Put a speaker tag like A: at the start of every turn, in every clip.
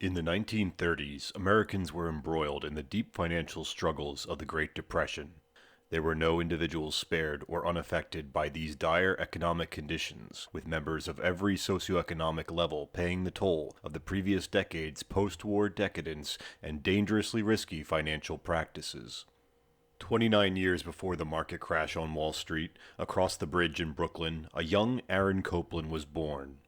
A: In the 1930s, Americans were embroiled in the deep financial struggles of the Great Depression. There were no individuals spared or unaffected by these dire economic conditions, with members of every socioeconomic level paying the toll of the previous decade's post-war decadence and dangerously risky financial practices. 29 years before the market crash on Wall Street, across the bridge in Brooklyn, a young Aaron Copland was born.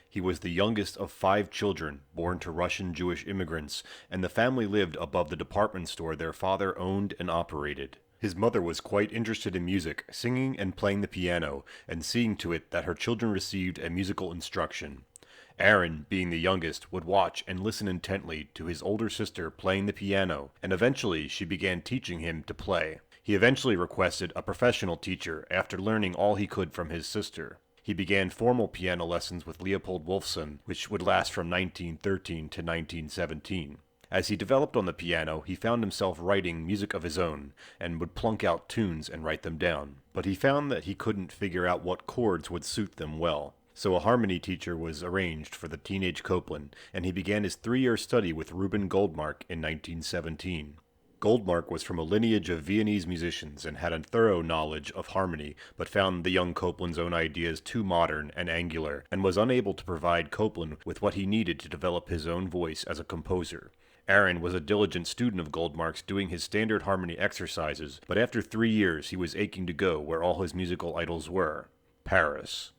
A: He was the youngest of 5 children born to Russian Jewish immigrants, and the family lived above the department store their father owned and operated. His mother was quite interested in music, singing and playing the piano, and seeing to it that her children received a musical instruction. Aaron, being the youngest, would watch and listen intently to his older sister playing the piano, and eventually she began teaching him to play. He eventually requested a professional teacher after learning all he could from his sister. He began formal piano lessons with Leopold Wolfson, which would last from 1913 to 1917. As he developed on the piano, he found himself writing music of his own, and would plunk out tunes and write them down. But he found that he couldn't figure out what chords would suit them well. So a harmony teacher was arranged for the teenage Copland, and he began his 3-year study with Reuben Goldmark in 1917. Goldmark was from a lineage of Viennese musicians and had a thorough knowledge of harmony, but found the young Copland's own ideas too modern and angular, and was unable to provide Copland with what he needed to develop his own voice as a composer. Aaron was a diligent student of Goldmark's, doing his standard harmony exercises, but after 3 years he was aching to go where all his musical idols were: Paris.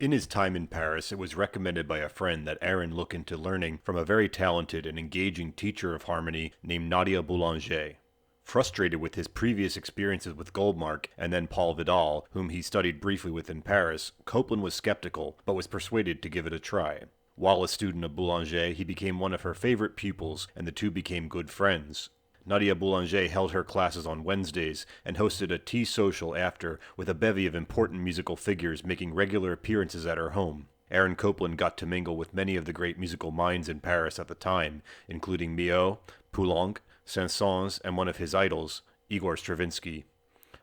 A: In his time in Paris, it was recommended by a friend that Aaron look into learning from a very talented and engaging teacher of harmony named Nadia Boulanger. Frustrated with his previous experiences with Goldmark and then Paul Vidal, whom he studied briefly with in Paris, Copland was skeptical, but was persuaded to give it a try. While a student of Boulanger, he became one of her favorite pupils, and the two became good friends. Nadia Boulanger held her classes on Wednesdays and hosted a tea social after, with a bevy of important musical figures making regular appearances at her home. Aaron Copland got to mingle with many of the great musical minds in Paris at the time, including Milhaud, Poulenc, Saint-Saëns, and one of his idols, Igor Stravinsky.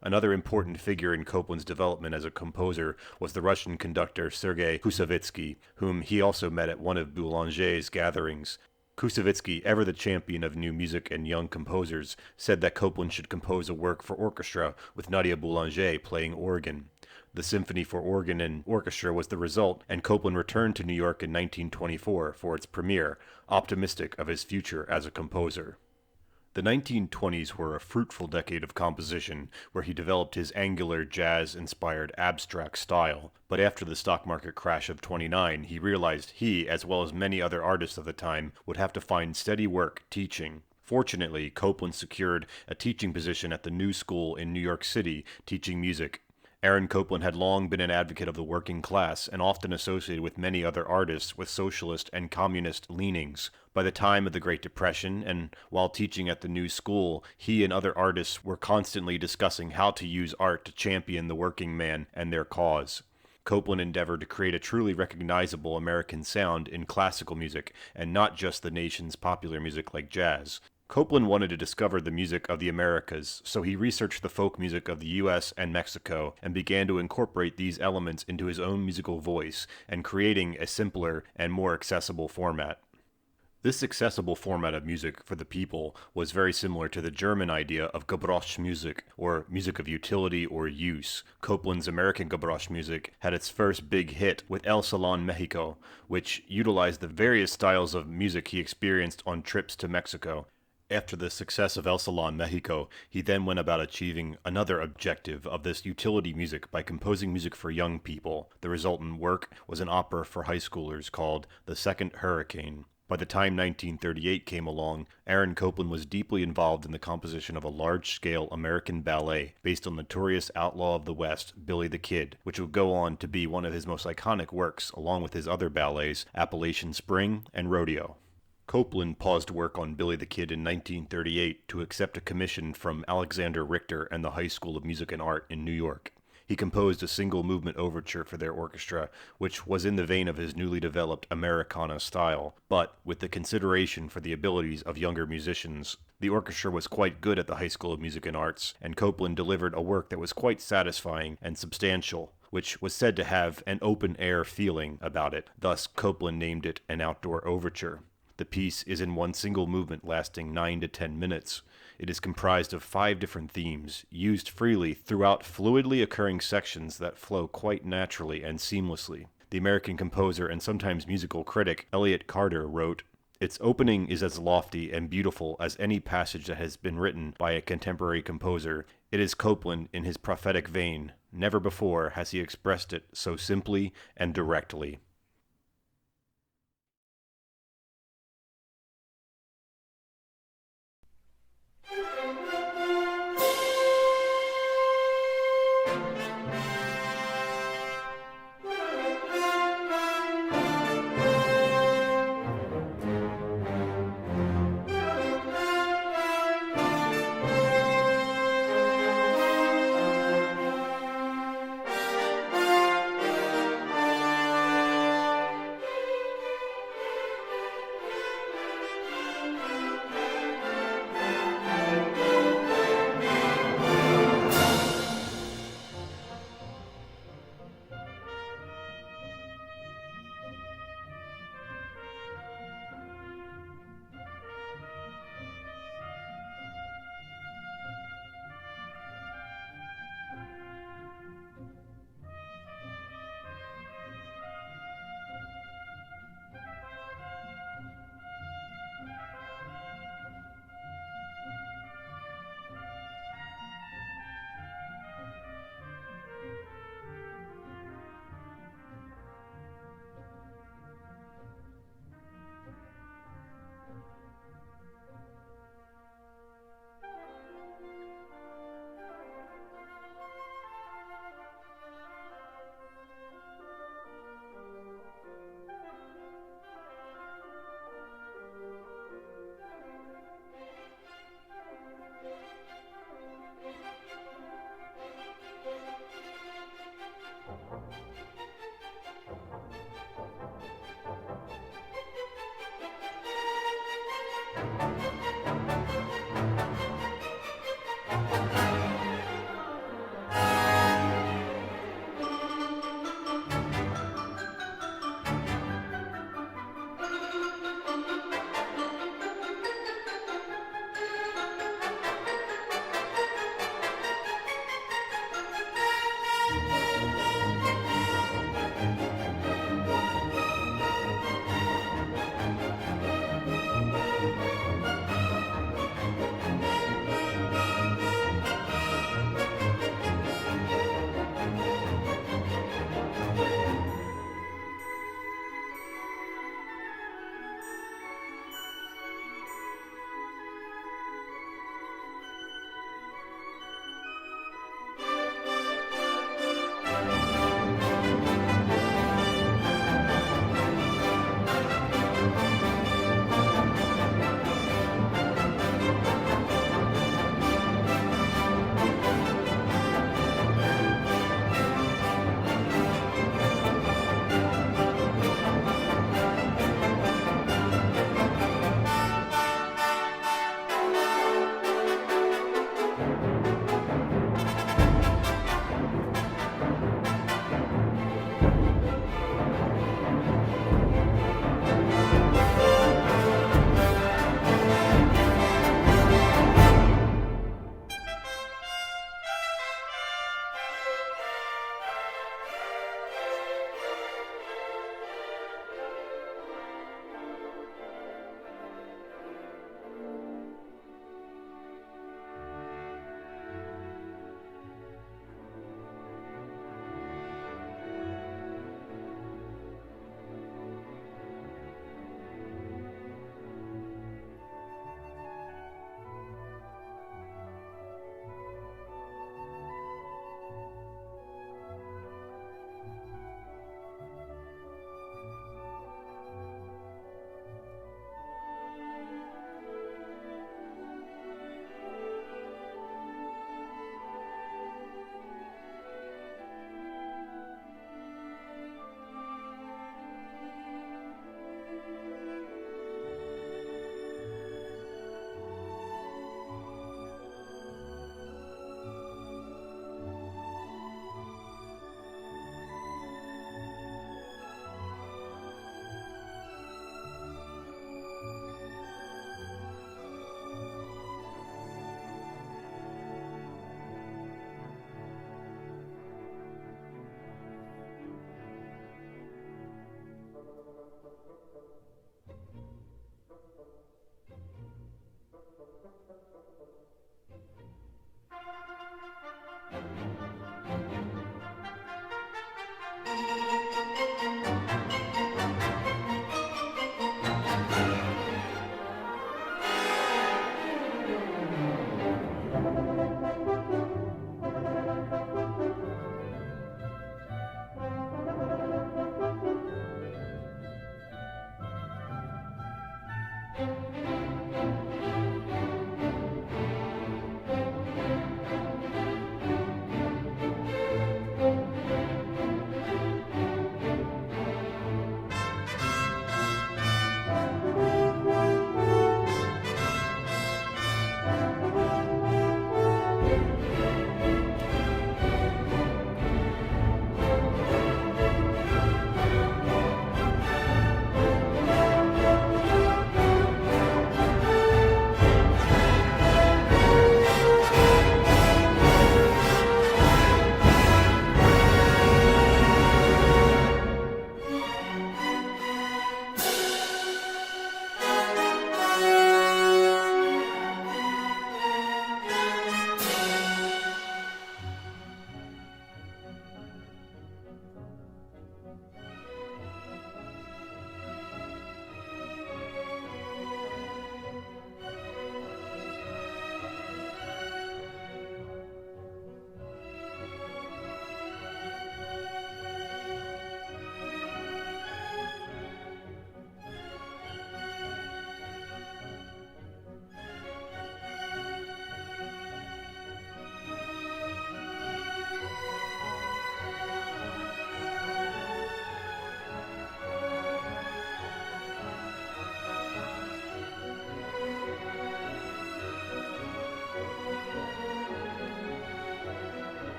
A: Another important figure in Copland's development as a composer was the Russian conductor Sergei Koussevitzky, whom he also met at one of Boulanger's gatherings. Koussevitzky, ever the champion of new music and young composers, said that Copland should compose a work for orchestra with Nadia Boulanger playing organ. The Symphony for Organ and Orchestra was the result, and Copland returned to New York in 1924 for its premiere, optimistic of his future as a composer. The 1920s were a fruitful decade of composition, where he developed his angular, jazz-inspired abstract style, but after the stock market crash of '29, he realized he, as well as many other artists of the time, would have to find steady work teaching. Fortunately, Copland secured a teaching position at the New School in New York City, teaching music. Aaron Copland had long been an advocate of the working class and often associated with many other artists with socialist and communist leanings. By the time of the Great Depression, and while teaching at the New School, he and other artists were constantly discussing how to use art to champion the working man and their cause. Copland endeavored to create a truly recognizable American sound in classical music, and not just the nation's popular music like jazz. Copland wanted to discover the music of the Americas, so he researched the folk music of the U.S. and Mexico and began to incorporate these elements into his own musical voice and creating a simpler and more accessible format. This accessible format of music for the people was very similar to the German idea of Gebrauchsmusik, or music of utility or use. Copland's American Gebrauchsmusik had its first big hit with El Salon Mexico, which utilized the various styles of music he experienced on trips to Mexico. After the success of El Salon Mexico, he then went about achieving another objective of this utility music by composing music for young people. The resultant work was an opera for high schoolers called The Second Hurricane. By the time 1938 came along, Aaron Copland was deeply involved in the composition of a large-scale American ballet based on the notorious outlaw of the West, Billy the Kid, which would go on to be one of his most iconic works, along with his other ballets, Appalachian Spring and Rodeo. Copland paused work on Billy the Kid in 1938 to accept a commission from Alexander Richter and the High School of Music and Art in New York. He composed a single-movement overture for their orchestra, which was in the vein of his newly developed Americana style, but with the consideration for the abilities of younger musicians. The orchestra was quite good at the High School of Music and Arts, and Copland delivered a work that was quite satisfying and substantial, which was said to have an open-air feeling about it. Thus, Copland named it an outdoor overture. The piece is in one single movement lasting 9 to 10 minutes. It is comprised of 5 different themes, used freely throughout fluidly occurring sections that flow quite naturally and seamlessly. The American composer and sometimes musical critic Elliott Carter wrote, "Its opening is as lofty and beautiful as any passage that has been written by a contemporary composer. It is Copland in his prophetic vein. Never before has he expressed it so simply and directly."